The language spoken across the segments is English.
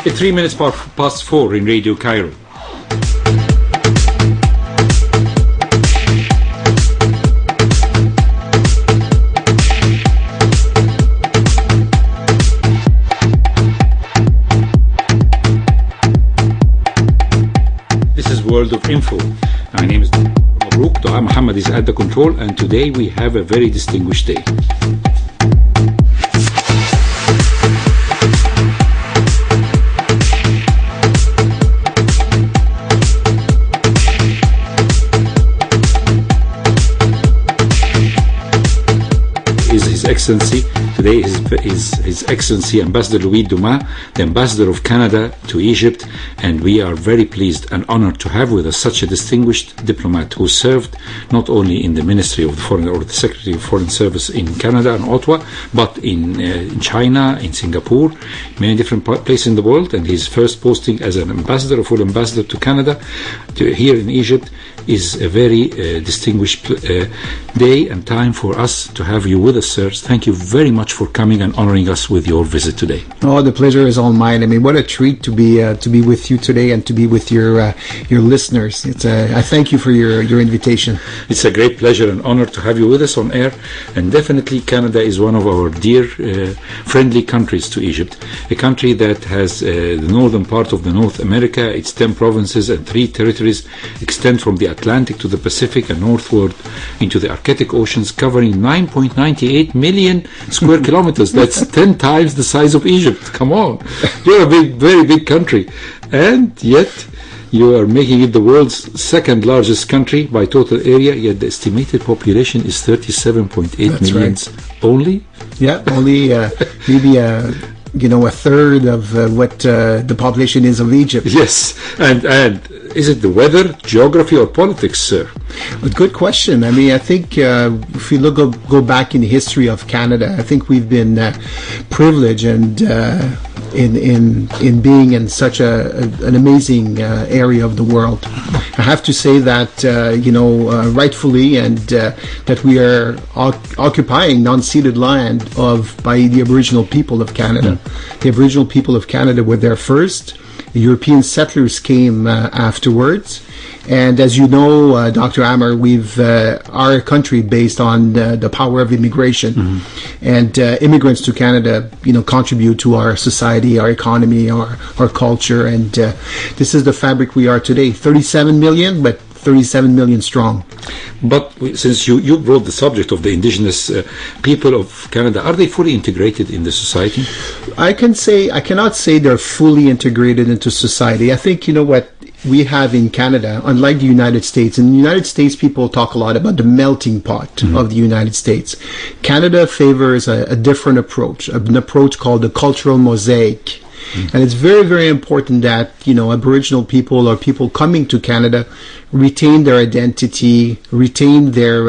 It's 3 minutes past 4 in Radio Cairo. This is World of Info. My name is Amr Mabrouk. Dua Muhammad is at the control, and today we have a very distinguished day. Excellency. Today is His Excellency Ambassador Louis Domas, the Ambassador of Canada to Egypt, and we are very pleased and honored to have with us such a distinguished diplomat who served not only in the Ministry of the Foreign or the Secretary of Foreign Service in Canada and Ottawa, but in China, in Singapore, many different places in the world, and his first posting as an ambassador, a full ambassador to Canada, here in Egypt, is a very distinguished day and time for us to have you with us, sir. Thank you very much for coming and honoring us with your visit today. Oh, the pleasure is all mine. I mean, what a treat to be with you today and to be with your listeners. I thank you for your invitation. It's a great pleasure and honor to have you with us on air, and definitely Canada is one of our dear, friendly countries to Egypt, a country that has the northern part of the North America. Its 10 provinces and 3 territories extend from the Atlantic to the Pacific and northward into the Arctic Oceans, covering 9.98 million square kilometers. That's 10 times the size of Egypt. Come on. You're a very big country. And yet you are making it the world's second largest country by total area, yet the estimated population is 37.8 million only? Yeah, only maybe a third of what the population is of Egypt. Yes, and is it the weather, geography, or politics, sir? A good question. I mean, I think if we go back in the history of Canada, I think we've been privileged and in being in such an amazing area of the world. I have to say that rightfully, and that we are occupying non-ceded land by the Aboriginal people of Canada. The Aboriginal people of Canada were there first. The European settlers came afterwards. And as you know, Dr. Amr, are a country based on the power of immigration, and immigrants to Canada, contribute to our society, our economy, our culture, and this is the fabric we are today. 37 million, but 37 million strong. But since you brought the subject of the indigenous people of Canada, are they fully integrated in the society? I cannot say they're fully integrated into society. I think, what we have in Canada, unlike the United States. In the United States, people talk a lot about the melting pot of the United States. Canada favors a different approach, an approach called the cultural mosaic. And it's very, very important that, Aboriginal people or people coming to Canada retain their identity, retain their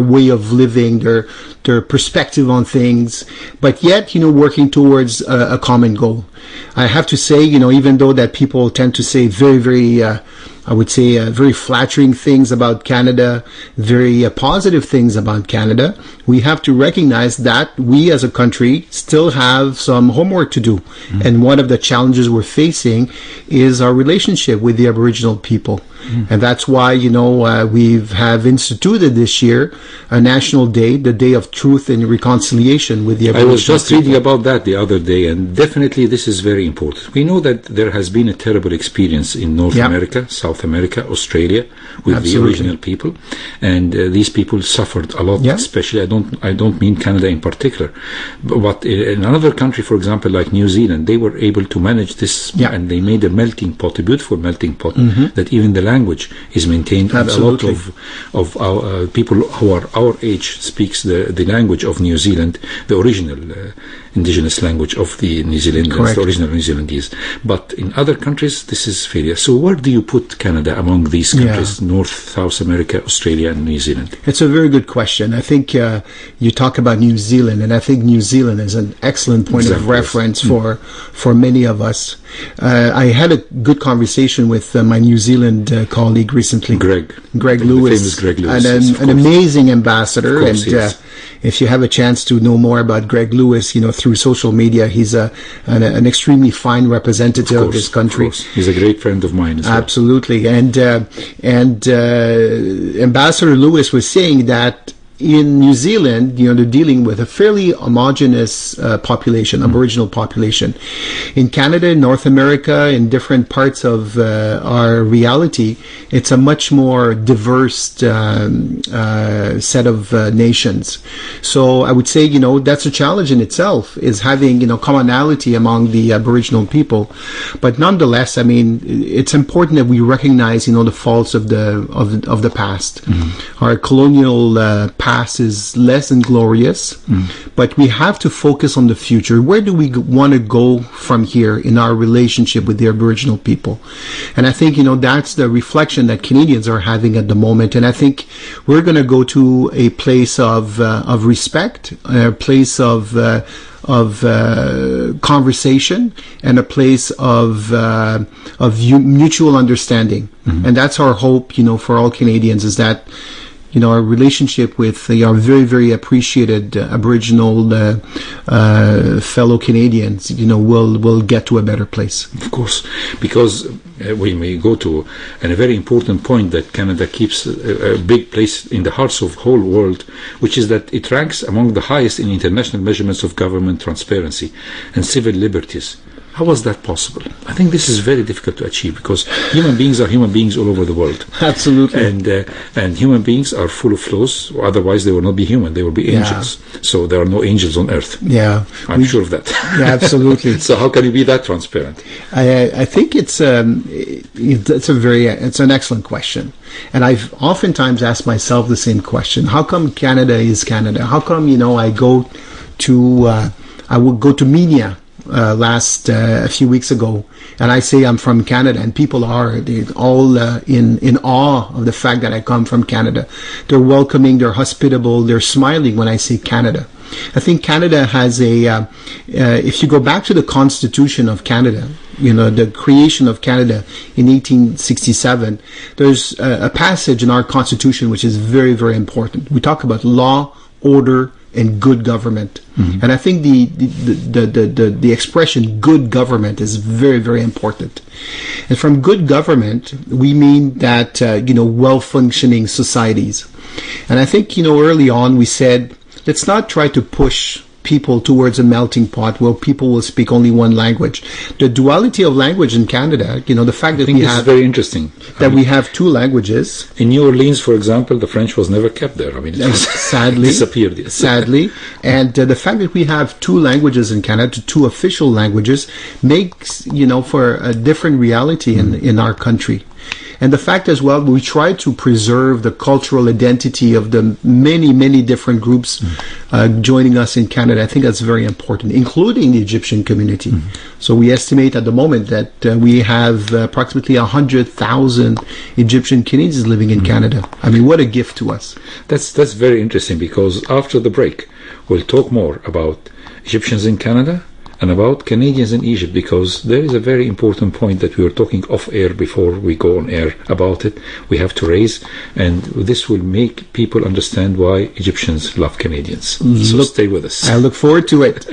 way of living, their perspective on things, but yet, working towards a common goal. I have to say, even though that people tend to say very, very, I would say, very flattering things about Canada, very positive things about Canada, we have to recognize that we as a country still have some homework to do. And one of the challenges we're facing is our relationship with the Aboriginal people. And that's why, we have instituted this year a national day, the Day of Truth and Reconciliation with the Aboriginal people. I was just reading about that the other day, and definitely this is very important. We know that there has been a terrible experience in North America, South America, Australia, with the original people, and these people suffered a lot, especially, I don't mean Canada in particular, but in another country, for example, like New Zealand, they were able to manage this, and they made a melting pot, a beautiful melting pot, that even the language is maintained. And a lot of our people who are our age speaks the language of New Zealand, the original indigenous language of the New Zealanders, the original New Zealandese. But in other countries, this is failure. So where do you put Canada among these countries, North, South America, Australia, and New Zealand? It's a very good question. I think you talk about New Zealand, and I think New Zealand is an excellent point of reference for many of us. I had a good conversation with my New Zealand colleague recently. Greg Lewis. Famous Greg Lewis. An amazing ambassador. Of course, and yes. If you have a chance to know more about Greg Lewis, through social media, he's an extremely fine representative of this country. Of course. He's a great friend of mine as well. Absolutely. And Ambassador Lewis was saying that in New Zealand, they're dealing with a fairly homogeneous population, Aboriginal population. In Canada, North America, in different parts of our reality, it's a much more diverse set of nations. So I would say, that's a challenge in itself, is having, commonality among the Aboriginal people. But nonetheless, I mean, it's important that we recognize, the faults of the past. Mm-hmm. Our colonial past is less than glorious, but we have to focus on the future. Where do we want to go from here in our relationship with the Aboriginal people? And I think, that's the reflection that Canadians are having at the moment. And I think we're going to go to a place of respect, a place of conversation, and a place of mutual understanding. Mm-hmm. And that's our hope, for all Canadians, is that our relationship with our very, very appreciated Aboriginal fellow Canadians, will get to a better place. Of course, because we may go to a very important point that Canada keeps a big place in the hearts of the whole world, which is that it ranks among the highest in international measurements of government transparency and civil liberties. How was that possible? I think this is very difficult to achieve, because human beings are human beings all over the world. Absolutely. And human beings are full of flaws, otherwise they will not be human, they will be angels. So there are no angels on earth. Yeah. I'm sure of that. Yeah, absolutely. So how can you be that transparent? I think it's an excellent question. And I've oftentimes asked myself the same question. How come Canada is Canada? How come, I would go to Minia a few weeks ago, and I say I'm from Canada, and people are all in awe of the fact that I come from Canada. They're welcoming, they're hospitable, they're smiling when I say Canada. I think Canada has if you go back to the Constitution of Canada, the creation of Canada in 1867, there's a passage in our Constitution which is very, very important. We talk about law, order, and good government. Mm-hmm. And I think the expression good government is very, very important. And from good government, we mean that, well-functioning societies. And I think, early on we said, let's not try to push people towards a melting pot where people will speak only one language. The duality of language in Canada, the fact that this is very interesting. We have two languages. In New Orleans, for example, the French was never kept there. I mean, it sadly disappeared. Yes. Sadly, and the fact that we have two languages in Canada, two official languages, makes for a different reality in our country. And the fact as well, we try to preserve the cultural identity of the many, many different groups joining us in Canada. I think that's very important, including the Egyptian community. Mm-hmm. So we estimate at the moment that we have approximately 100,000 Egyptian Canadians living in Canada. I mean, what a gift to us. That's very interesting, because after the break, we'll talk more about Egyptians in Canada and about Canadians in Egypt, because there is a very important point that we were talking off air before we go on air about it. We have to raise, and this will make people understand why Egyptians love Canadians. So stay with us. I look forward to it.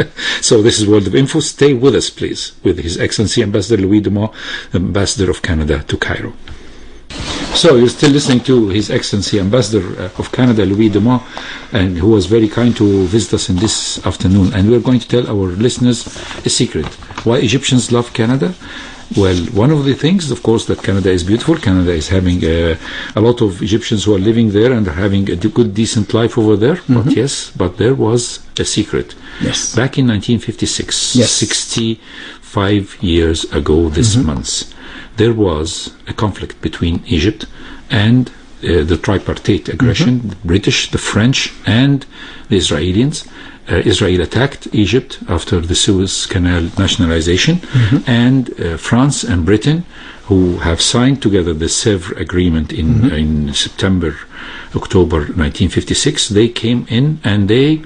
So this is World of Info. Stay with us, please, with His Excellency Ambassador Louis Domas, Ambassador of Canada to Cairo. So you're still listening to His Excellency Ambassador of Canada, Louis Domas, and who was very kind to visit us in this afternoon. And we're going to tell our listeners a secret. Why Egyptians love Canada? Well, one of the things, of course, that Canada is beautiful. Canada is having a lot of Egyptians who are living there and are having a good, decent life over there. Mm-hmm. But there was a secret. Yes. Back in 1956, yes. 65 years ago this month, there was a conflict between Egypt and the tripartite aggression, the British, the French, and the Israelis. Israel attacked Egypt after the Suez Canal nationalization, and France and Britain, who have signed together the Sèvres Agreement in October 1956, they came in and they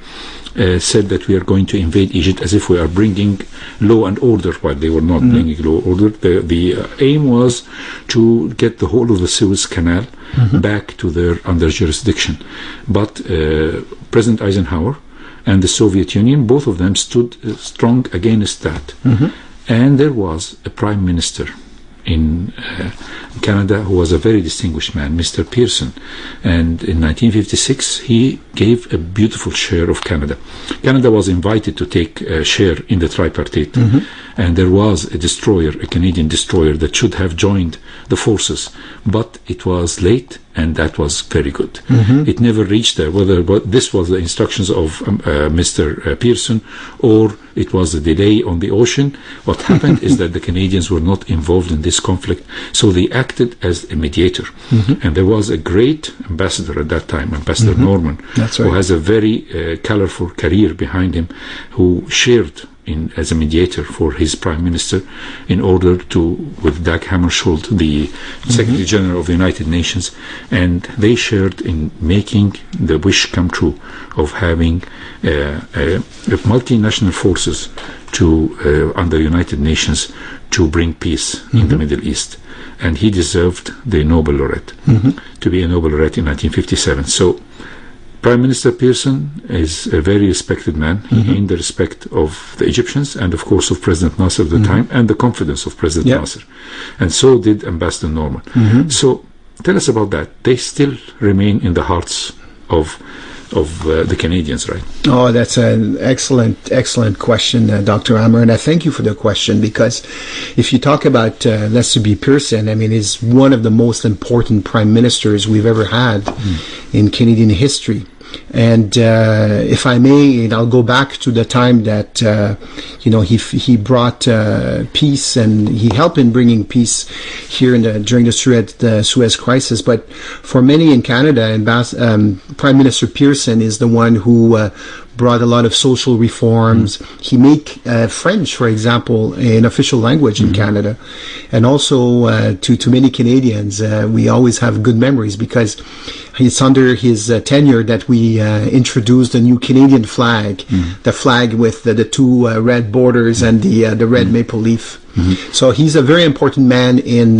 said that we are going to invade Egypt as if we are bringing law and order, while they were not bringing law and order. The aim was to get the whole of the Suez Canal back to their under jurisdiction. But President Eisenhower and the Soviet Union, both of them stood strong against that. And there was a prime minister in Canada who was a very distinguished man, Mr. Pearson. And in 1956, he gave a beautiful share of Canada. Canada was invited to take a share in the tripartite. And there was a destroyer, a Canadian destroyer, that should have joined the forces. But it was late, and that was very good. It never reached there, whether this was the instructions of Mr. Pearson or it was a delay on the ocean. What happened is that the Canadians were not involved in this conflict, so they acted as a mediator. And there was a great ambassador at that time, Ambassador Norman, who has a very colorful career behind him, who shared as a mediator for his prime minister in order to, with Dag Hammarskjöld, the Secretary General of the United Nations, and they shared in making the wish come true of having multinational forces to under United Nations to bring peace in the Middle East. And he deserved the Nobel Laureate, to be a Nobel Laureate in 1957. So Prime Minister Pearson is a very respected man. He gained the respect of the Egyptians and, of course, of President Nasser at the time, and the confidence of President Nasser. And so did Ambassador Norman. So tell us about that. They still remain in the hearts of the Canadians, right? Oh, that's an excellent question, Dr. Amr, and I thank you for the question, because if you talk about Lester B. Pearson, I mean, he's one of the most important prime ministers we've ever had in Canadian history. And if I may, I'll go back to the time that he brought peace, and he helped in bringing peace here during the Suez crisis. But for many in Canada, Prime Minister Pearson is the one who brought a lot of social reforms. He made French, for example, an official language in Canada. And also to many Canadians, we always have good memories, because it's under his tenure that we introduced a new Canadian flag, the flag with the two red borders and the red maple leaf. So he's a very important man in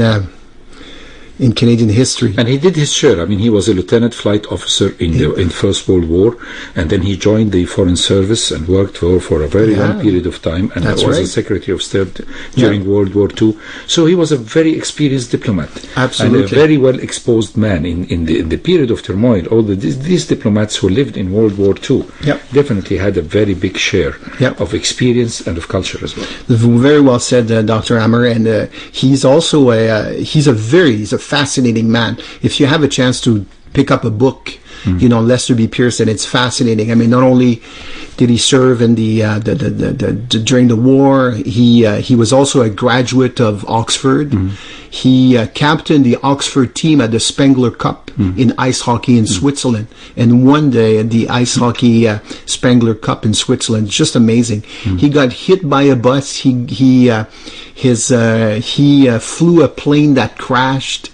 Canadian history. And he did his share. I mean, he was a lieutenant flight officer in First World War, and then he joined the Foreign Service and worked for a very long period of time, and was the Secretary of State during World War II. So he was a very experienced diplomat. Absolutely. And a very well exposed man in the period of turmoil. All these diplomats who lived in World War II definitely had a very big share of experience and of culture as well. Very well said, Dr. Amr. And he's also he's a fascinating man. If you have a chance to pick up a book, Lester B. Pearson, it's fascinating. I mean, not only did he serve in during the war, he was also a graduate of Oxford. He captained the Oxford team at the Spengler Cup in ice hockey in Switzerland, and won the ice hockey Spengler Cup in Switzerland. Just amazing. He got hit by a bus. He flew a plane that crashed,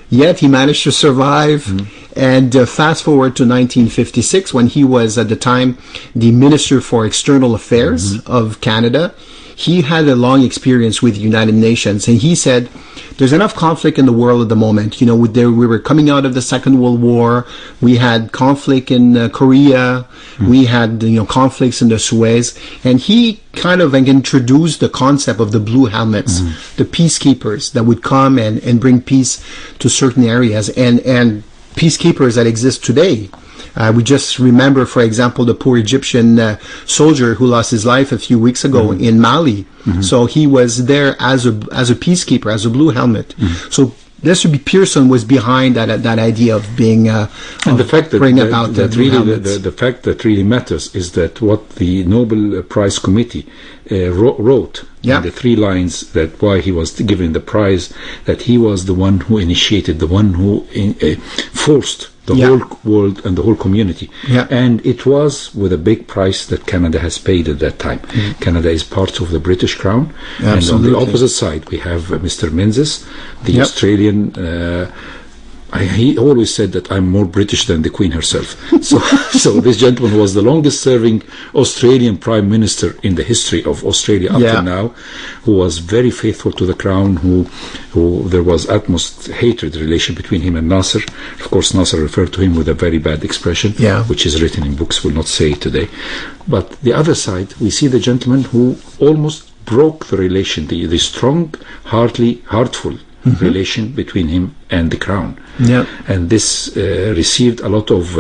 yet he managed to survive. And fast forward to 1956, when he was at the time the Minister for External Affairs of Canada. He had a long experience with the United Nations, and he said, there's enough conflict in the world at the moment. We were coming out of the Second World War. We had conflict in Korea. We had conflicts in the Suez. And he kind of introduced the concept of the blue helmets, the peacekeepers that would come and bring peace to certain areas. And peacekeepers that exist today. We just remember, for example, the poor Egyptian soldier who lost his life a few weeks ago in Mali. So he was there as a peacekeeper, as a blue helmet. So Lester B. Pearson was behind that idea of being and the fact that bring about the fact that really matters is that what the Nobel Prize Committee wrote in the 3 lines, that why he was given the prize, that he was the one who initiated, the one who forced the whole world and the whole community. And it was with a big price that Canada has paid at that time. Canada is part of the British Crown. And on the opposite side, we have Mr. Menzies, the Australian he always said that I'm more British than the Queen herself. So this gentleman was the longest serving Australian Prime Minister in the history of Australia up to now, who was very faithful to the Crown, who there was utmost hatred relation between him and Nasser. Of course, Nasser referred to him with a very bad expression, which is written in books, will not say it today. But the other side, we see the gentleman who almost broke the relation, the strong, heartful relation between him and the Crown. And this received a lot of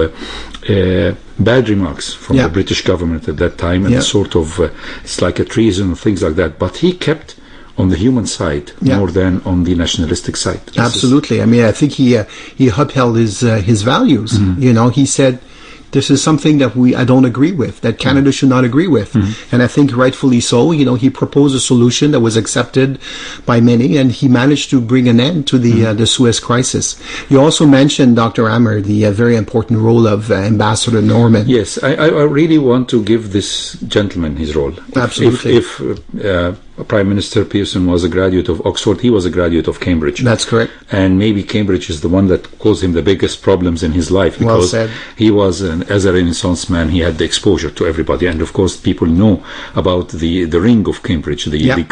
bad remarks from the British government at that time, and sort of it's like a treason and things like that. But he kept on the human side more than on the nationalistic side. Absolutely. I mean, I think he upheld his values. You know, he said, this is something that I don't agree with, that Canada should not agree with. And I think rightfully so. You know, he proposed a solution that was accepted by many, and he managed to bring an end to the Suez crisis. You also mentioned, Dr. Amr, the very important role of Ambassador Norman. Yes, I really want to give this gentleman his role. Absolutely. If Prime Minister Pearson was a graduate of Oxford, he was a graduate of Cambridge. That's correct. And maybe Cambridge is the one that caused him the biggest problems in his life, because he was, as a Renaissance man, he had the exposure to everybody. And of course, people know about the ring of Cambridge, the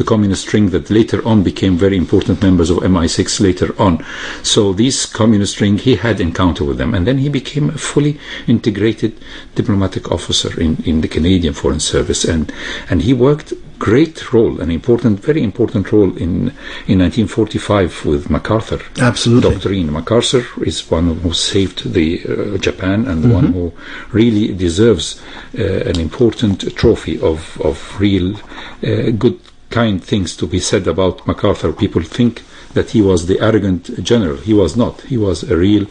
communist ring that later on became very important members of MI6 later on. So this communist ring, he had encounter with them. And then he became a fully integrated diplomatic officer in the Canadian Foreign Service. And he worked great role, very important role in 1945 with MacArthur. Absolutely. Doctrine. MacArthur is one who saved the Japan, and the one who really deserves an important trophy of real good, kind things to be said about MacArthur. People think that he was the arrogant general. He was not. He was a real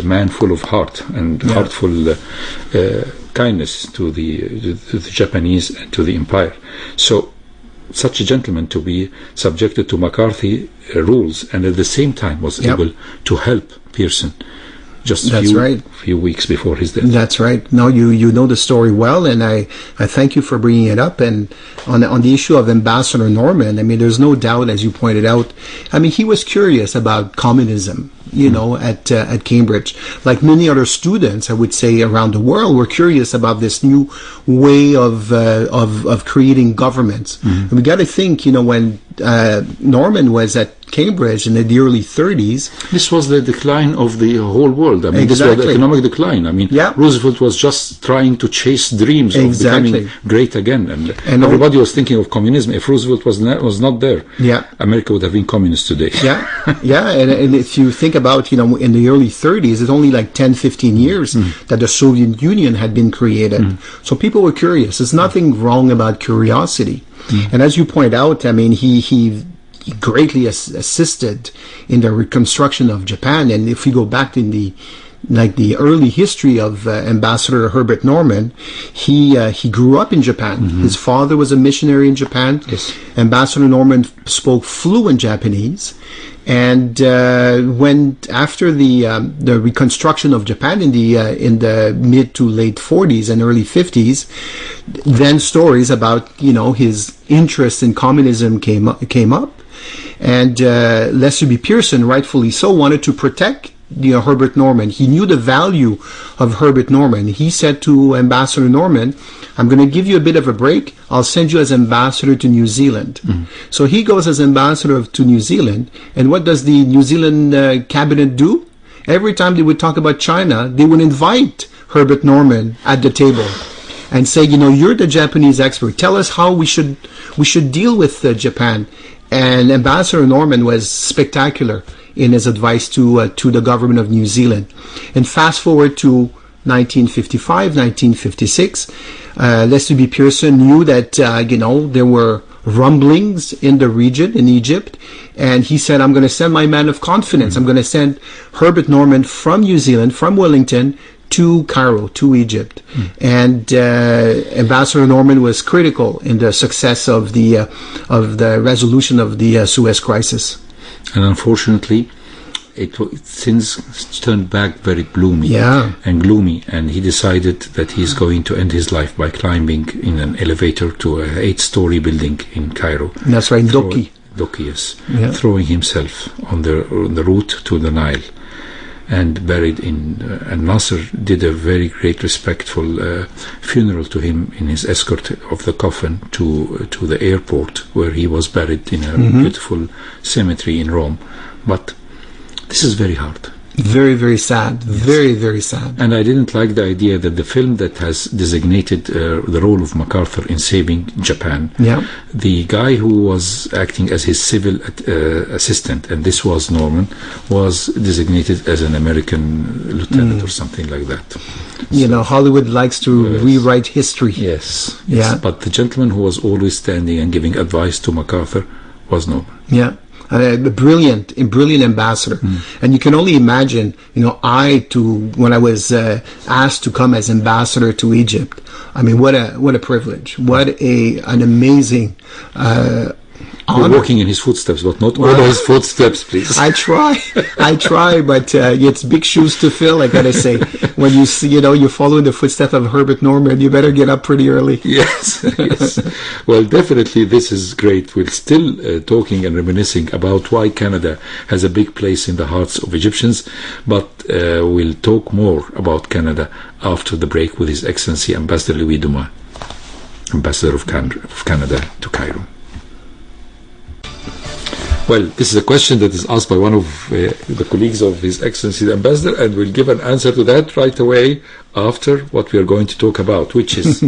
man full of heart and heartful kindness to the Japanese and to the empire. So such a gentleman to be subjected to McCarthy rules, and at the same time was able to help Pearson just few weeks before his death. That's right. No, you know the story well, and I thank you for bringing it up. And on the issue of Ambassador Norman, I mean, there's no doubt, as you pointed out, I mean, he was curious about communism, you know, at Cambridge. Like many other students, I would say, around the world, were curious about this new way of creating governments. And we got to think, you know, when Norman was at Cambridge in the early 30s. This was the decline of the whole world. I mean, this was the economic decline. I mean, Roosevelt was just trying to chase dreams of becoming great again. And everybody was thinking of communism. If Roosevelt was not there, America would have been communist today. And if you think about, you know, in the early 30s, it's only like 10, 15 years that the Soviet Union had been created. So people were curious. There's nothing wrong about curiosity. And as you point out, I mean, he greatly assisted in the reconstruction of Japan. And if we go back in the early history of Ambassador Herbert Norman, he grew up in Japan. His father was a missionary in Japan. Ambassador Norman spoke fluent Japanese. And when after the reconstruction of Japan in the mid to late 40s and early 50s, then stories about, you know, his interest in communism came up, and Lester B. Pearson, rightfully so, wanted to protect Herbert Norman. He knew the value of Herbert Norman. He said to Ambassador Norman, I'm going to give you a bit of a break. I'll send you as ambassador to New Zealand. So he goes as ambassador to New Zealand. And what does the New Zealand cabinet do? Every time they would talk about China, they would invite Herbert Norman at the table and say, you know, you're the Japanese expert. Tell us how we should deal with Japan. And Ambassador Norman was spectacular in his advice to the government of New Zealand. And fast forward to 1955, 1956, Lester B. Pearson knew that, you know, there were rumblings in the region, in Egypt, and he said, I'm going to send my man of confidence. I'm going to send Herbert Norman from New Zealand, from Wellington, to Cairo, to Egypt. And Ambassador Norman was critical in the success of the resolution of the Suez crisis. And unfortunately, it since turned back very gloomy and gloomy, and he decided that he's going to end his life by climbing in an elevator to an 8-story building in Cairo. That's right, Doki. Dokius, throwing himself on the route to the Nile and buried in, and Nasser did a very great respectful funeral to him in his escort of the coffin to the airport, where he was buried in a beautiful cemetery in Rome. But this is very hard. Very, very sad. Yes. Very, very sad. And I didn't like the idea that the film that has designated the role of MacArthur in saving Japan, the guy who was acting as his civil assistant, and this was Norman, was designated as an American lieutenant or something like that. You know, Hollywood likes to rewrite history. Yes. Yeah. But the gentleman who was always standing and giving advice to MacArthur was Norman. Yeah. A brilliant ambassador. And you can only imagine, you know, when I was asked to come as ambassador to Egypt, I mean, what a privilege, what an amazing honor. You're walking in his footsteps, but not all his footsteps, please. I try, but it's big shoes to fill, I gotta say. When you see, you know, you follow in the footsteps of Herbert Norman, you better get up pretty early. Yes. Well, definitely this is great. We're still talking and reminiscing about why Canada has a big place in the hearts of Egyptians, but we'll talk more about Canada after the break with His Excellency Ambassador Louis Domas, Ambassador of Canada to Cairo. Well, this is a question that is asked by one of the colleagues of His Excellency the Ambassador, and we'll give an answer to that right away after what we are going to talk about, which is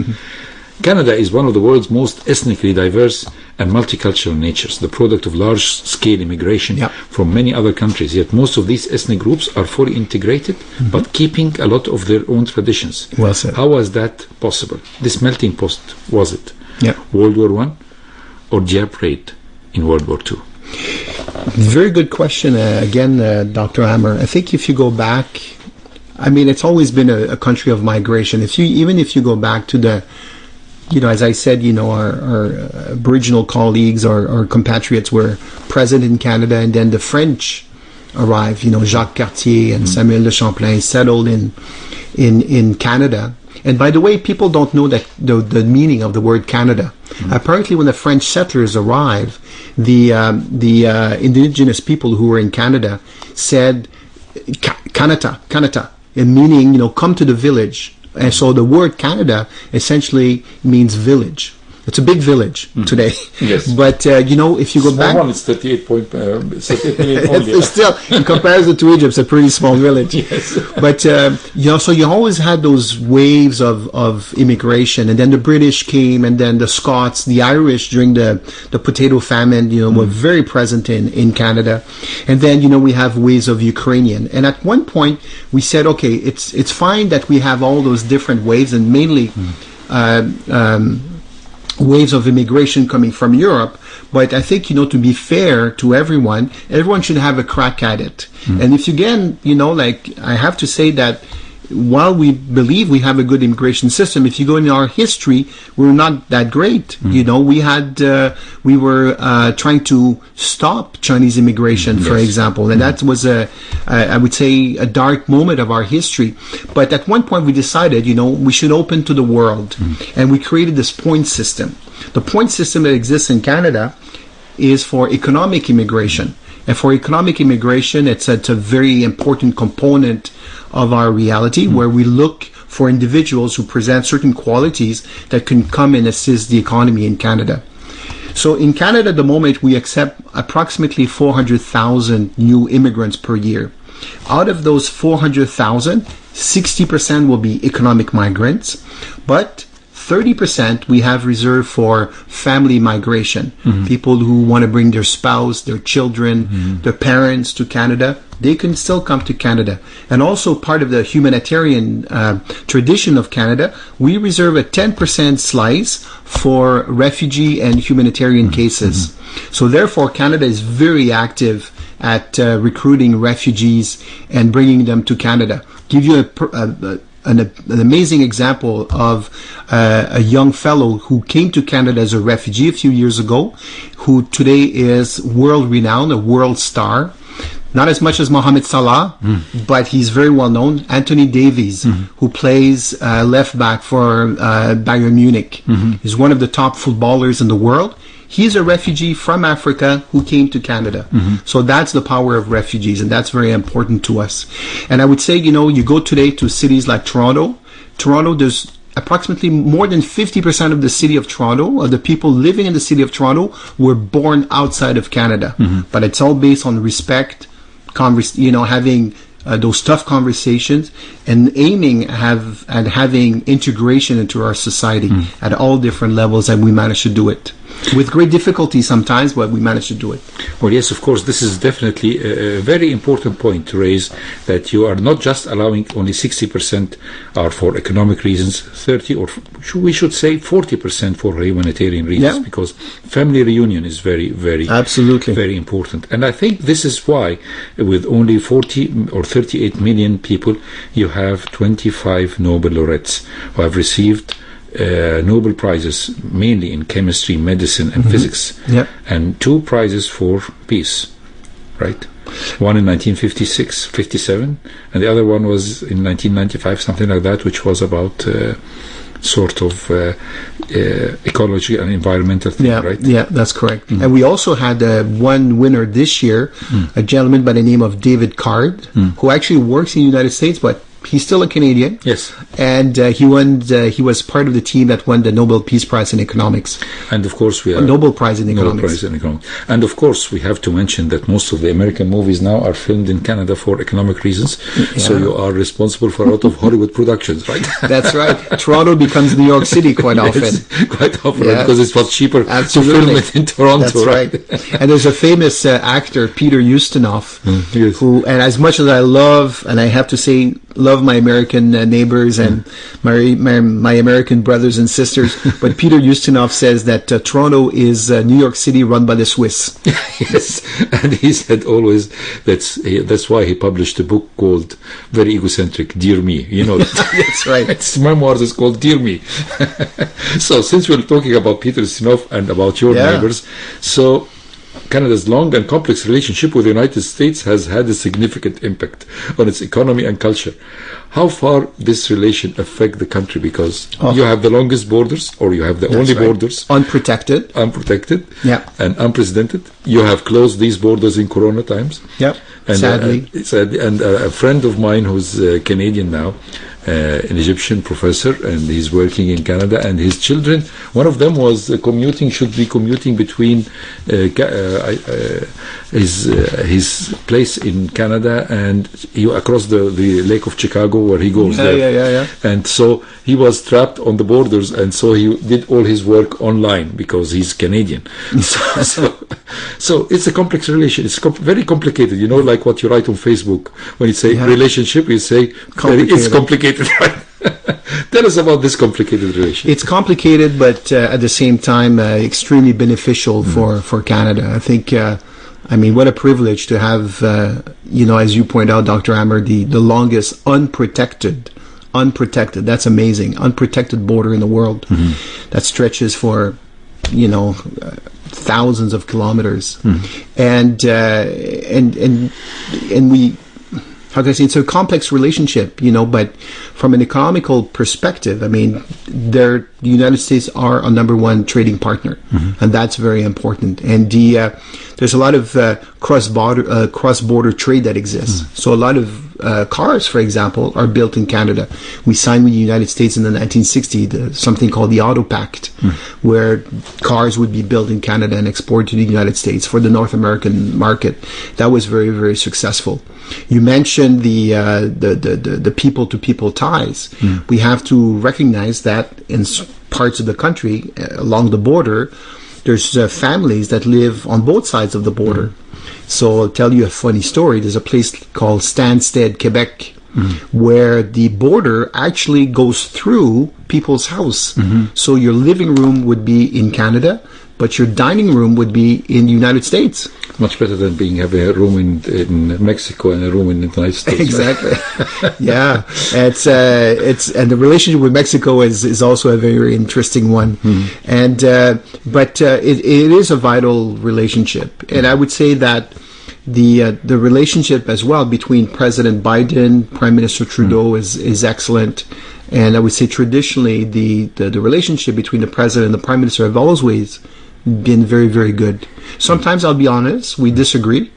Canada is one of the world's most ethnically diverse and multicultural natures, the product of large-scale immigration from many other countries, yet most of these ethnic groups are fully integrated, but keeping a lot of their own traditions. Well said. How was that possible? This melting pot, was it World War I or Jap raid in World War II? Very good question again, Dr. Amr. I think if you go back, I mean, it's always been a country of migration. Even if you go back to the, you know, as I said, you know, our Aboriginal colleagues, our compatriots were present in Canada, and then the French arrived. You know, Jacques Cartier and Samuel de Champlain settled in Canada. And by the way, people don't know that the meaning of the word Canada. Apparently, when the French settlers arrived, the indigenous people who were in Canada said Kanata, meaning, you know, come to the village. And so the word Canada essentially means village. It's a big village today. Yes. But, you know, if you go back... One, it's 38 million only. It's still, in comparison to Egypt, it's a pretty small village. Yes. But, you know, so you always had those waves of immigration. And then the British came, and then the Scots, the Irish during the potato famine, you know, were very present in Canada. And then, you know, we have waves of Ukrainian. And at one point, we said, okay, it's fine that we have all those different waves, and mainly... waves of immigration coming from Europe, but I think, you know, to be fair to everyone should have a crack at it. And if you again, you know, like, I have to say that while we believe we have a good immigration system, if you go in our history, we're not that great. You know, we were trying to stop Chinese immigration, for example, and that was I would say, a dark moment of our history. But at one point we decided, you know, we should open to the world, and we created this point system. The point system that exists in Canada is for economic immigration. And for economic immigration, it's a very important component of our reality, where we look for individuals who present certain qualities that can come and assist the economy in Canada. So in Canada, at the moment, we accept approximately 400,000 new immigrants per year. Out of those 400,000, 60% will be economic migrants, but 30% we have reserved for family migration. People who want to bring their spouse, their children, their parents to Canada. They can still come to Canada. And also part of the humanitarian tradition of Canada, we reserve a 10% slice for refugee and humanitarian cases. So therefore, Canada is very active at recruiting refugees and bringing them to Canada. Give you an amazing example of a young fellow who came to Canada as a refugee a few years ago, who today is world renowned, a world star. Not as much as Mohamed Salah, but he's very well known. Anthony Davies, who plays left back for Bayern Munich, is one of the top footballers in the world. He's a refugee from Africa who came to Canada. So that's the power of refugees, and that's very important to us. And I would say, you go today to cities like Toronto. There's approximately more than 50% of the city of Toronto, of the people living in the city of Toronto, were born outside of Canada. But it's all based on respect, having those tough conversations, and aiming at having integration into our society at all different levels, and we managed to do it. With great difficulty sometimes, but we managed to do it. Well, yes, of course, this is definitely a very important point to raise, that you are not just allowing only 60% are for economic reasons, 30 or we should say 40% for humanitarian reasons, because family reunion is very, very, absolutely very important. And I think this is why, with only 40 or 38 million people, you have 25 Nobel Laureates who have received Nobel Prizes, mainly in chemistry, medicine, and physics, and 2 prizes for peace, right? One in 1956, 57, and the other one was in 1995, something like that, which was about ecology and environmental thing, right? Yeah, that's correct. And we also had one winner this year, a gentleman by the name of David Card, who actually works in the United States, but he's still a Canadian. Yes. And he was part of the team that won the Nobel Peace Prize in Economics. And of course we are Nobel Prize in Economics. Nobel Prize in Economics. And of course we have to mention that most of the American movies now are filmed in Canada for economic reasons. So you are responsible for a lot of Hollywood productions, right? That's right. Toronto becomes New York City quite often. Yes, quite often, because it's much cheaper to film it in Toronto. That's right. And there's a famous actor, Peter Ustinov, who, and as much as I love, and I have to say, love my American neighbors and my American brothers and sisters, but Peter Ustinov says that Toronto is New York City run by the Swiss. Yes, and he said always that's why he published a book called, very egocentric, Dear Me. You know that. That's right. His memoirs is called Dear Me. So since we're talking about Peter Ustinov and about your neighbors, so Canada's long and complex relationship with the United States has had a significant impact on its economy and culture. How far this relation affect the country? Because you have the longest borders, or you have the only borders. Unprotected, and unprecedented. You have closed these borders in Corona times. And, sadly. And a friend of mine who's Canadian now, an Egyptian professor, and he's working in Canada, and his children, one of them was should be commuting between his place in Canada and across the Lake of Chicago, where he goes there. And so he was trapped on the borders, and so he did all his work online because he's Canadian. So it's a complex relation. It's very complicated. You know, like what you write on Facebook when you say relationship, you say it's complicated. Right? Tell us about this complicated relation. It's complicated, but at the same time, extremely beneficial for Canada. I think, what a privilege to have, as you point out, Dr. Amr, the longest unprotected, that's amazing, unprotected border in the world that stretches for, thousands of kilometers. And we, how can I say, it's a complex relationship, but from an economical perspective, the United States are a number one trading partner, and that's very important. And there's a lot of cross-border trade that exists. So a lot of cars, for example, are built in Canada. We signed with the United States in the 1960s something called the Auto Pact, where cars would be built in Canada and exported to the United States for the North American market. That was very, very successful. You mentioned the people-to-people ties. We have to recognize that in parts of the country along the border, there's families that live on both sides of the border. So I'll tell you a funny story. There's a place called Stansted, Quebec, where the border actually goes through people's house. So your living room would be in Canada, but your dining room would be in the United States. Much better than having a room in Mexico and a room in the United States. Exactly. Yeah, it's and the relationship with Mexico is also a very, very interesting one. And but it is a vital relationship, and I would say that the relationship as well between President Biden, Prime Minister Trudeau is excellent. And I would say traditionally the relationship between the President and the Prime Minister have always been very, very good. Sometimes, I'll be honest, we disagree.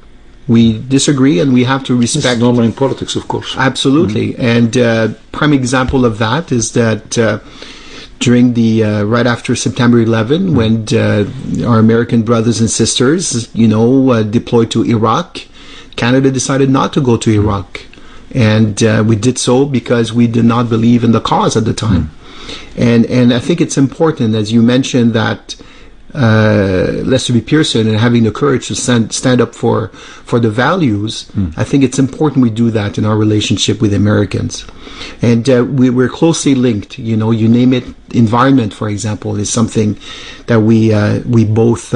And we have to respect. It's normal in politics, of course. Absolutely. And prime example of that is that during the right after September 11, when our American brothers and sisters, deployed to Iraq, Canada decided not to go to Iraq. And we did so because we did not believe in the cause at the time. And I think it's important, as you mentioned, that Lester B. Pearson and having the courage to stand up for the values, I think it's important we do that in our relationship with Americans. And we're closely linked. You name it. Environment, for example, is something that we both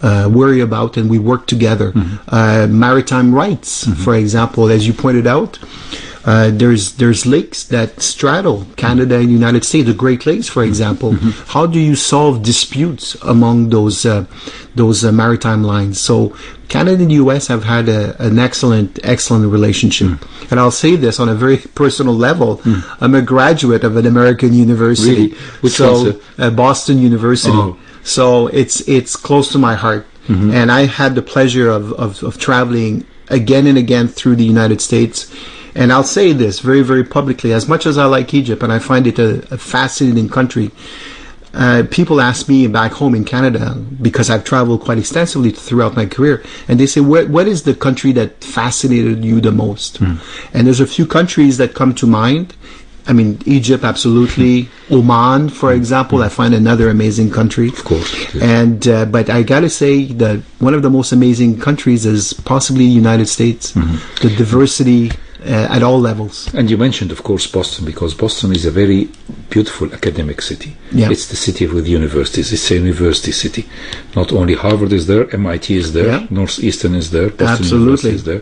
worry about, and we work together. Maritime rights, for example, as you pointed out. There's lakes that straddle Canada and the United States, the Great Lakes, for example. How do you solve disputes among those maritime lines? So Canada and the U.S. have had an excellent relationship. And I'll say this on a very personal level. I'm a graduate of an American university. Really? Which one's Boston University. Oh. So it's close to my heart. And I had the pleasure of traveling again and again through the United States. And I'll say this very, very publicly. As much as I like Egypt and I find it a fascinating country, people ask me back home in Canada, because I've traveled quite extensively throughout my career, and they say, what is the country that fascinated you the most? And there's a few countries that come to mind. I mean, Egypt, absolutely. Oman, for example, I find another amazing country. Of course. And but I gotta say that one of the most amazing countries is possibly the United States. The diversity at all levels. And you mentioned, of course, Boston, because Boston is a very beautiful academic city. Yeah. It's the city with universities. It's a university city. Not only Harvard is there, MIT is there, Yeah. Northeastern is there, Boston Absolutely. University is there.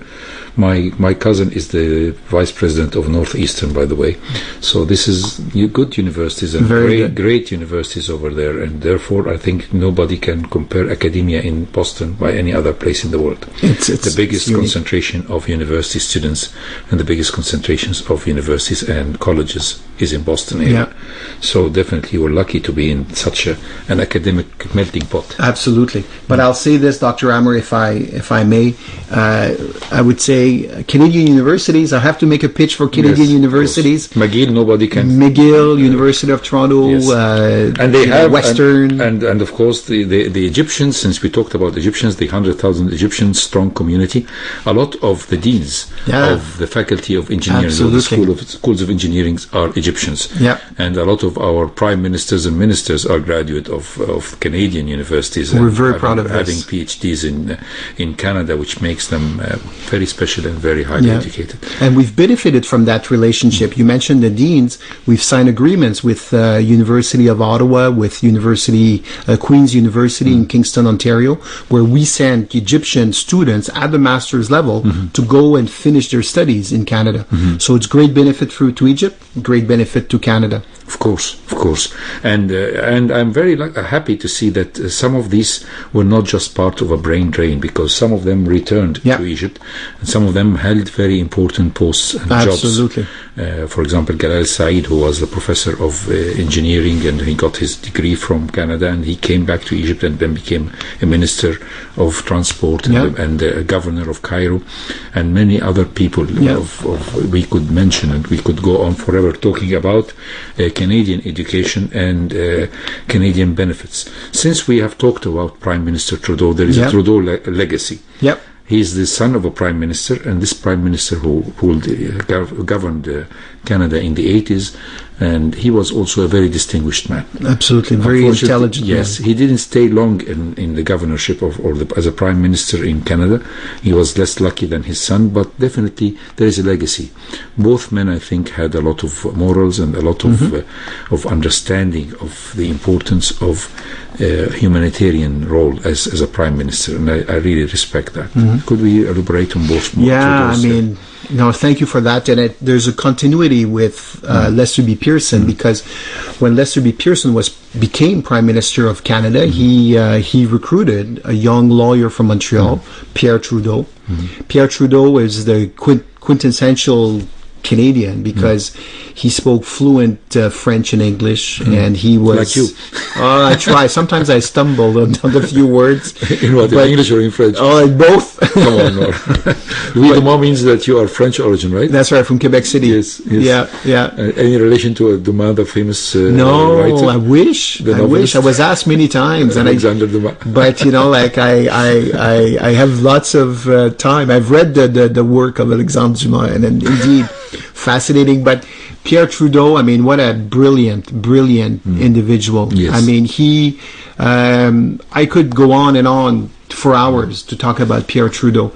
My cousin is the vice president of Northeastern, by the way. So this is good universities and great universities over there. And therefore, I think nobody can compare academia in Boston by any other place in the world. It's the biggest unique. concentration of university students and the biggest concentrations of universities and colleges is in Boston area. Yeah. So definitely we're lucky to be in such an academic melting pot. Absolutely. But I'll say this, Dr. Amr, if I may, I would say Canadian universities, I have to make a pitch for Canadian universities. McGill, nobody can. McGill, University of Toronto, Yes. And they have Western. and of course the Egyptians, since we talked about Egyptians, the 100,000 Egyptian strong community, a lot of the deans of the faculty of engineering or the schools of engineering are Egyptians. Yeah. And a lot of our prime ministers and ministers are graduate of Canadian universities. We're very proud of this. Having PhDs in Canada, which makes them very special and very highly educated. And we've benefited from that relationship. You mentioned the deans. We've signed agreements with University of Ottawa, with Queen's University in Kingston, Ontario, where we send Egyptian students at the master's level to go and finish their studies in Canada. So it's great benefit to Egypt, great benefit to Canada. Of course. And I'm very happy to see that some of these were not just part of a brain drain, because some of them returned to Egypt, and some of them held very important posts and Absolutely. jobs. For example, Galal Said, who was the professor of engineering, and he got his degree from Canada, and he came back to Egypt and then became a minister of transport and a governor of Cairo, and many other people we could mention, and we could go on forever talking about Canadian education and Canadian benefits. Since we have talked about Prime Minister Trudeau, there is a Trudeau legacy. Yep. He is the son of a prime minister, and this prime minister who governed Canada in the 80s, and he was also a very distinguished man. Absolutely, very intelligent. Yes, he didn't stay long in the governorship as a prime minister in Canada. He was less lucky than his son, but definitely there is a legacy. Both men, I think, had a lot of morals and a lot of understanding of the importance of humanitarian role as a prime minister, and I really respect that. Could we elaborate on both more? Yeah, I mean, No, thank you for that. And there's a continuity with Lester B. Pearson, because when Lester B. Pearson became Prime Minister of Canada, he recruited a young lawyer from Montreal, Pierre Trudeau. Pierre Trudeau is the quintessential Canadian, because he spoke fluent French and English, and he was like you. I try. Sometimes I stumble on the few words. In what? In English or in French? Oh, both. Come on, no. Louis Domas means that you are French origin, right? That's right, from Quebec City. Yes. Yeah. Any relation to Dumas, the famous no, writer? I wish. I was asked many times, and Alexander Dumas. But like I have lots of time. I've read the work of Alexandre Dumas, and indeed fascinating. But Pierre Trudeau, I mean, what a brilliant individual. Yes. I mean, he. I could go on and on for hours to talk about Pierre Trudeau.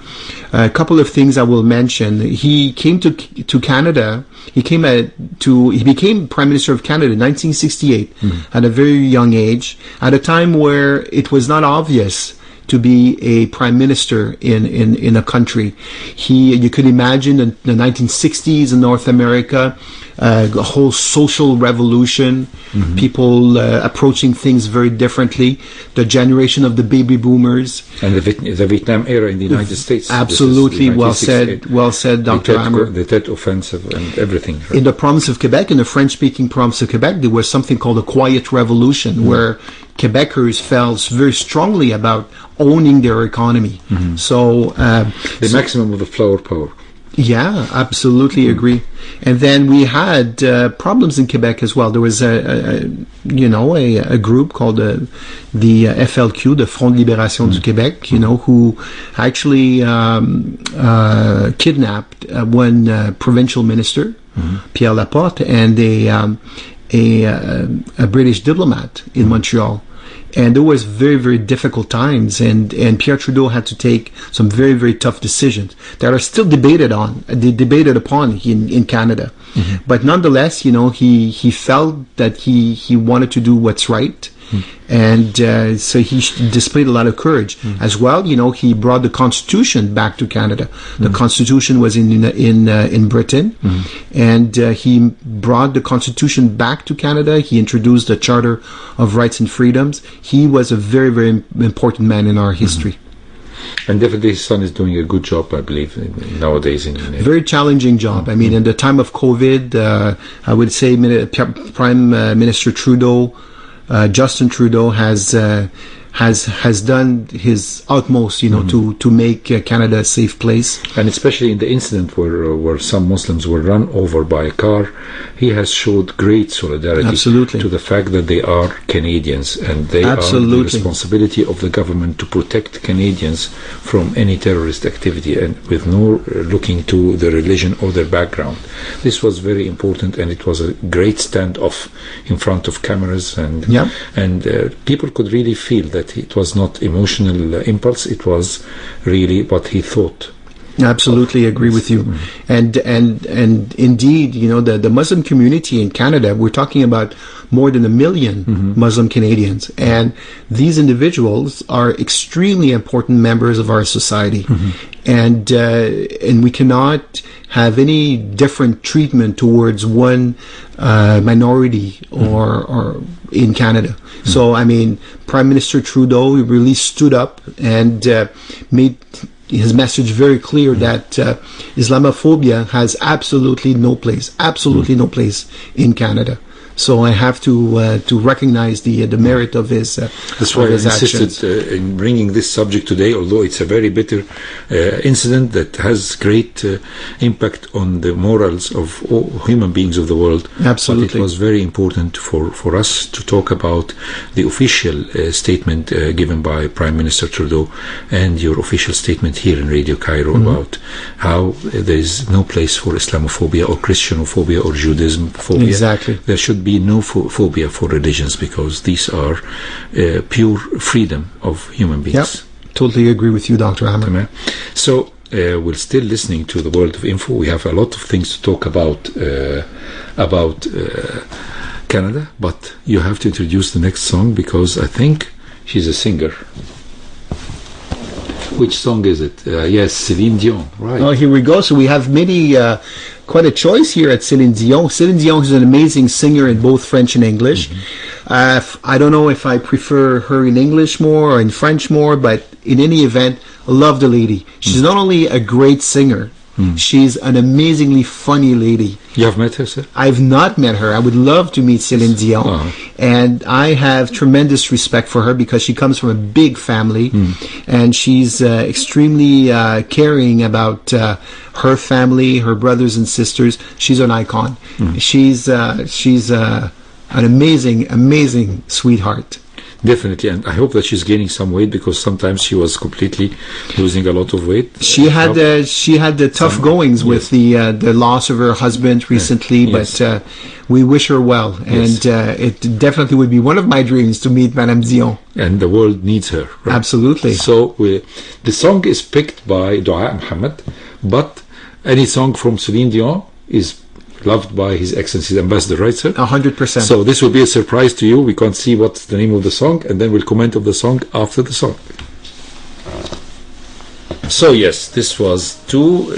A couple of things I will mention. He came to Canada. He became Prime Minister of Canada in 1968 at a very young age, at a time where it was not obvious to be a prime minister in a country. You could imagine in the 1960s in North America, a whole social revolution, people approaching things very differently, the generation of the baby boomers. And the Vietnam era in the United States. Absolutely, well said, Dr. Amr. The Tet Offensive and everything. Right? In the province of Quebec, in the French-speaking province of Quebec, there was something called a quiet revolution, where Quebecers felt very strongly about owning their economy. So the maximum of the flower power. Yeah, absolutely agree. And then we had problems in Quebec as well. There was a group called the FLQ, the Front de Libération du Québec, who actually kidnapped one provincial minister, Pierre Laporte, and a British diplomat in Montreal. And there was very, very difficult times, and Pierre Trudeau had to take some very, very tough decisions that are still debated upon in Canada. But nonetheless, he felt that he wanted to do what's right. And so he displayed a lot of courage as well. He brought the Constitution back to Canada. The Constitution was in Britain, and he brought the Constitution back to Canada. He introduced the Charter of Rights and Freedoms. He was a very, very important man in our history. And definitely his son is doing a good job, I believe, nowadays. Very challenging job. I mean, in the time of COVID, I would say Prime Minister Trudeau, Justin Trudeau has done his utmost, to make Canada a safe place. And especially in the incident where some Muslims were run over by a car, he has showed great solidarity to the fact that they are Canadians, and they are the responsibility of the government to protect Canadians from any terrorist activity, and with no looking to the religion or their background. This was very important, and it was a great standoff in front of cameras, and people could really feel that it was not emotional impulse, it was really what he thought. Absolutely agree with you. And indeed, the Muslim community in Canada, we're talking about more than 1 million Muslim Canadians, and these individuals are extremely important members of our society. And we cannot have any different treatment towards one minority or in Canada. So, I mean, Prime Minister Trudeau really stood up and made his message very clear that Islamophobia has absolutely no place in Canada. So I have to recognize the merit of his That's why I insisted in bringing this subject today, although it's a very bitter incident that has great impact on the morals of all human beings of the world. Absolutely. But it was very important for us to talk about the official statement given by Prime Minister Trudeau and your official statement here in Radio Cairo about how there is no place for Islamophobia or Christianophobia or Judaism phobia. Exactly. There should be no phobia for religions, because these are pure freedom of human beings. Yep. Totally agree with you, Dr. Amr. So we're still listening to the World of Info. We have a lot of things to talk about Canada, but you have to introduce the next song, because I think she's a singer. Which song is it? Yes, Celine Dion. Right. Oh, here we go. So we have quite a choice here at Celine Dion. Celine Dion is an amazing singer in both French and English. I don't know if I prefer her in English more or in French more, but in any event, I love the lady. She's not only a great singer, she's an amazingly funny lady. You have met her, sir? I've not met her. I would love to meet Celine Dion. And I have tremendous respect for her because she comes from a big family and she's extremely caring about her family, her brothers and sisters. She's an icon. She's an amazing sweetheart. Definitely, and I hope that she's gaining some weight because sometimes she was completely losing a lot of weight. She had the tough goings with the loss of her husband recently, but we wish her well, and it definitely would be one of my dreams to meet Madame Dion. And the world needs her. Right? Absolutely. So the song is picked by Dua Muhammad, but any song from Celine Dion is loved by His Excellency's Ambassador, right, sir? 100%. So this will be a surprise to you. We can't see what's the name of the song, and then we'll comment on the song after the song. So yes, this was two.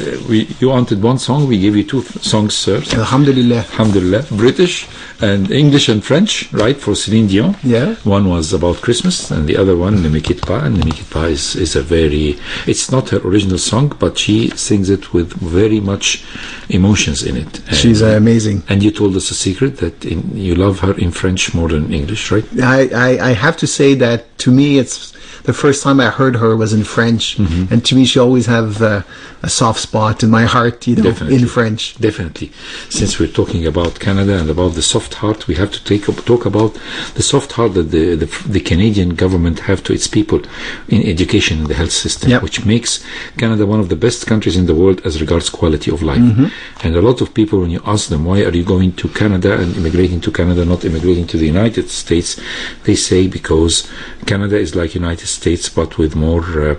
You wanted one song. We gave you two songs, sir. Alhamdulillah. Alhamdulillah. British and English and French, right? For Celine Dion. Yeah. One was about Christmas, and the other one, Ne me quitte pas. And Ne me quitte pas is a very. It's not her original song, but she sings it with very much emotions in it. And she's amazing. And you told us a secret that you love her in French more than English, right? I have to say that to me, it's the first time I heard her was in French, and to me, she always have a soft spot in my heart, in French. Definitely. Since we're talking about Canada and about the soft heart, we have to talk about the soft heart that the Canadian government have to its people in education and the health system, which makes Canada one of the best countries in the world as regards quality of life. And a lot of people, when you ask them, why are you going to Canada and immigrating to Canada, not immigrating to the United States, they say because Canada is like United States but with more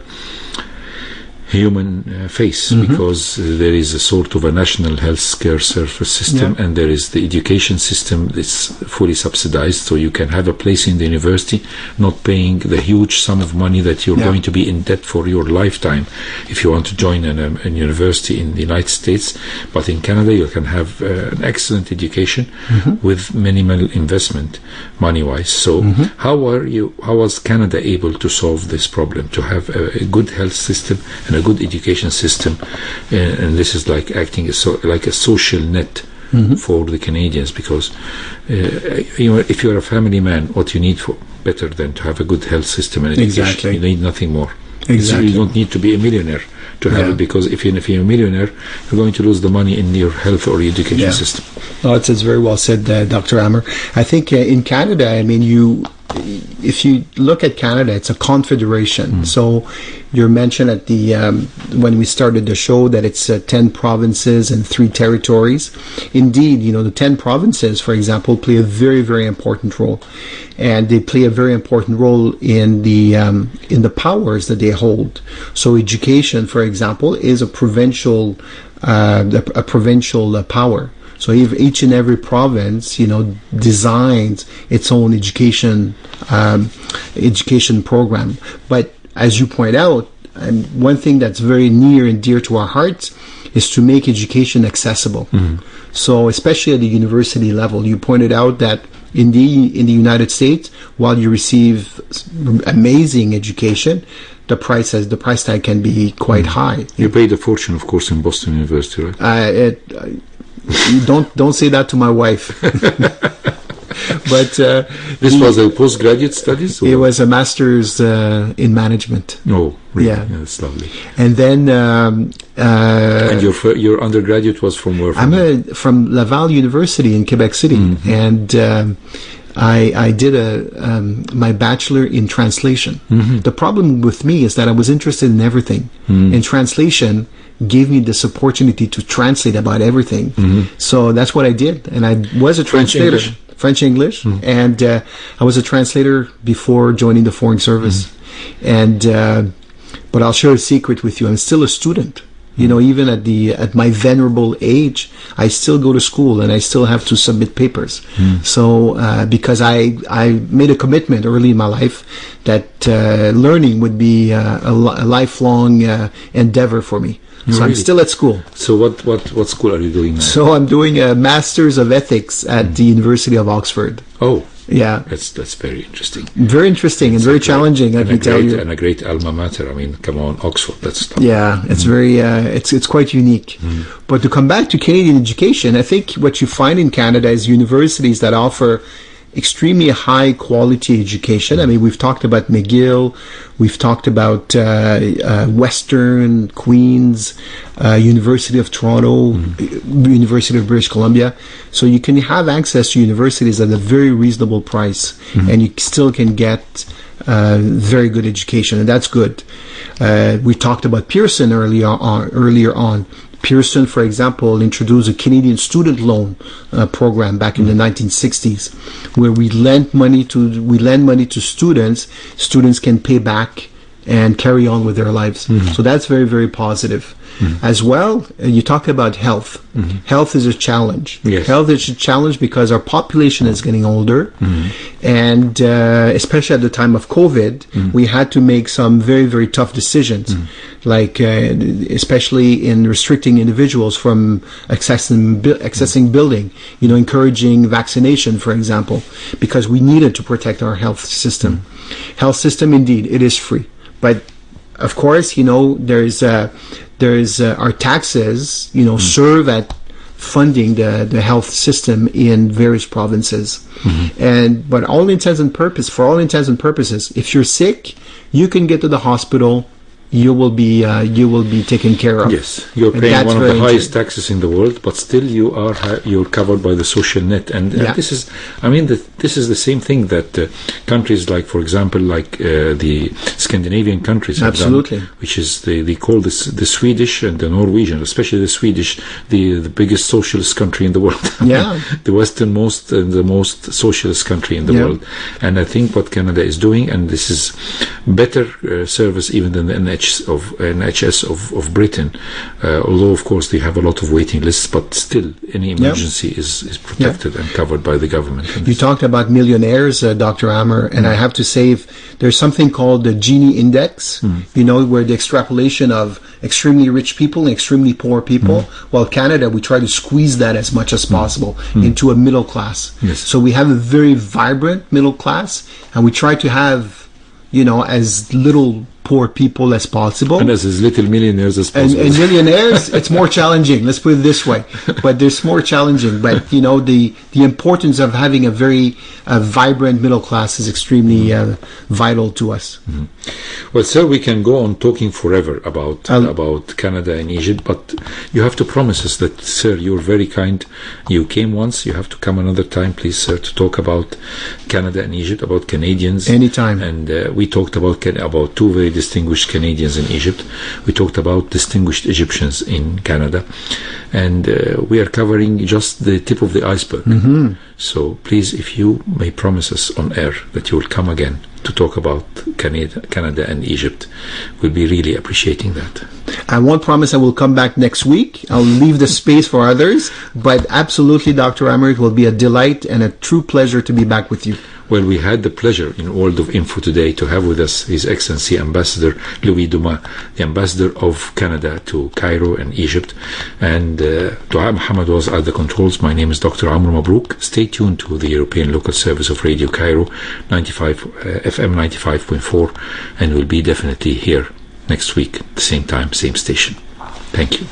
human face, because there is a sort of a national health care service system, and there is the education system that's fully subsidized, so you can have a place in the university not paying the huge sum of money that you're going to be in debt for your lifetime if you want to join a university in the United States. But in Canada you can have an excellent education with minimal investment money wise. So how was Canada able to solve this problem, to have a good health system and a good education system, and this is like acting like a social net for the Canadians, because if you're a family man, what you need for better than to have a good health system and education, you need nothing more. You don't need to be a millionaire to have it, because if you're a millionaire, you're going to lose the money in your health or education system. Oh, it's very well said, Dr. Amr. I think in Canada, I mean, if you look at Canada, it's a confederation. So you mentioned at the when we started the show that it's 10 provinces and 3 territories. Indeed, the 10 provinces, for example, play a very, very important role, and they play a very important role in the powers that they hold. So education, for example, is a provincial power. So each and every province, designs its own education program. But as you point out, and one thing that's very near and dear to our hearts is to make education accessible. So especially at the university level, you pointed out that in the United States, while you receive amazing education, the price tag can be quite high. You paid a fortune, of course, in Boston University, right? Don't say that to my wife. But this was a postgraduate studies? It was a master's in management. Oh, really? Yeah, that's lovely. And then and your undergraduate was from where? From Laval University in Quebec City, and I did my bachelor in translation. The problem with me is that I was interested in everything, and translation gave me this opportunity to translate about everything. So that's what I did, and I was a translator. French English, and I was a translator before joining the Foreign Service. And but I'll share a secret with you. I'm still a student Even at my venerable age, I still go to school and I still have to submit papers. So because I made a commitment early in my life that learning would be a lifelong endeavor for me. So really? I'm still at school. So what school are you doing now? So I'm doing a Master's of Ethics at the University of Oxford. Oh. Yeah. That's very interesting. Very interesting and very challenging, I can tell you. And a great alma mater. I mean, come on, Oxford, that's tough. Yeah, it's very, it's quite unique. But to come back to Canadian education, I think what you find in Canada is universities that offer extremely high quality education. I mean, we've talked about McGill, we've talked about Western, Queen's, University of Toronto, University of British Columbia. So you can have access to universities at a very reasonable price, and you still can get very good education, and that's good. We talked about Pearson earlier on. Pearson, for example, introduced a Canadian student loan program back in the 1960s, where we lend money to students. Students can pay back and carry on with their lives. So that's very, very positive. As well, you talk about health. Health is a challenge. Yes. Health is a challenge because our population is getting older, and especially at the time of COVID, we had to make some very, very tough decisions, like especially in restricting individuals from accessing building, encouraging vaccination, for example, because we needed to protect our health system. Health system, indeed, it is free, but of course, there's our taxes, serve at funding the health system in various provinces. But for all intents and purposes, if you're sick, you can get to the hospital. You will be taken care of. Yes, you're paying one of the highest taxes in the world, but still you're covered by the social net, and this is the same thing that countries like, for example, like the Scandinavian countries have done, which is they call this the Swedish and the Norwegian, especially the Swedish, the biggest socialist country in the world. The westernmost and the most socialist country in the world, and I think what Canada is doing, and this is better service even than the NHS of Britain, although of course they have a lot of waiting lists, but still any emergency is protected and covered by the government. You talked about millionaires, Dr. Amr, and I have to say there's something called the Gini Index, where the extrapolation of extremely rich people and extremely poor people. While Canada, we try to squeeze that as much as possible into a middle class. So we have a very vibrant middle class, and we try to have as little poor people as possible, and as little millionaires as possible. And millionaires, it's more challenging. Let's put it this way. But it's more challenging. But the importance of having a very vibrant middle class is extremely vital to us. Well, sir, we can go on talking forever about Canada and Egypt, but you have to promise us that, sir, you're very kind. You came once. You have to come another time, please, sir, to talk about Canada and Egypt, about Canadians. Anytime. And we talked about two very distinguished Canadians in Egypt. We talked about distinguished Egyptians in Canada, and we are covering just the tip of the iceberg. So please, if you may promise us on air that you will come again to talk about Canada and Egypt, we'll be really appreciating that. I won't promise I will come back next week. I'll leave the space for others, but absolutely, Dr. Amr, it will be a delight and a true pleasure to be back with you. Well, we had the pleasure in World of Info today to have with us His Excellency Ambassador Louis Domas, the Ambassador of Canada to Cairo and Egypt. And Dua Muhammad was at the controls. My name is Dr. Amr Mabrouk. Stay tuned to the European Local Service of Radio Cairo, FM 95.4, and we'll be definitely here next week, the same time, same station. Thank you.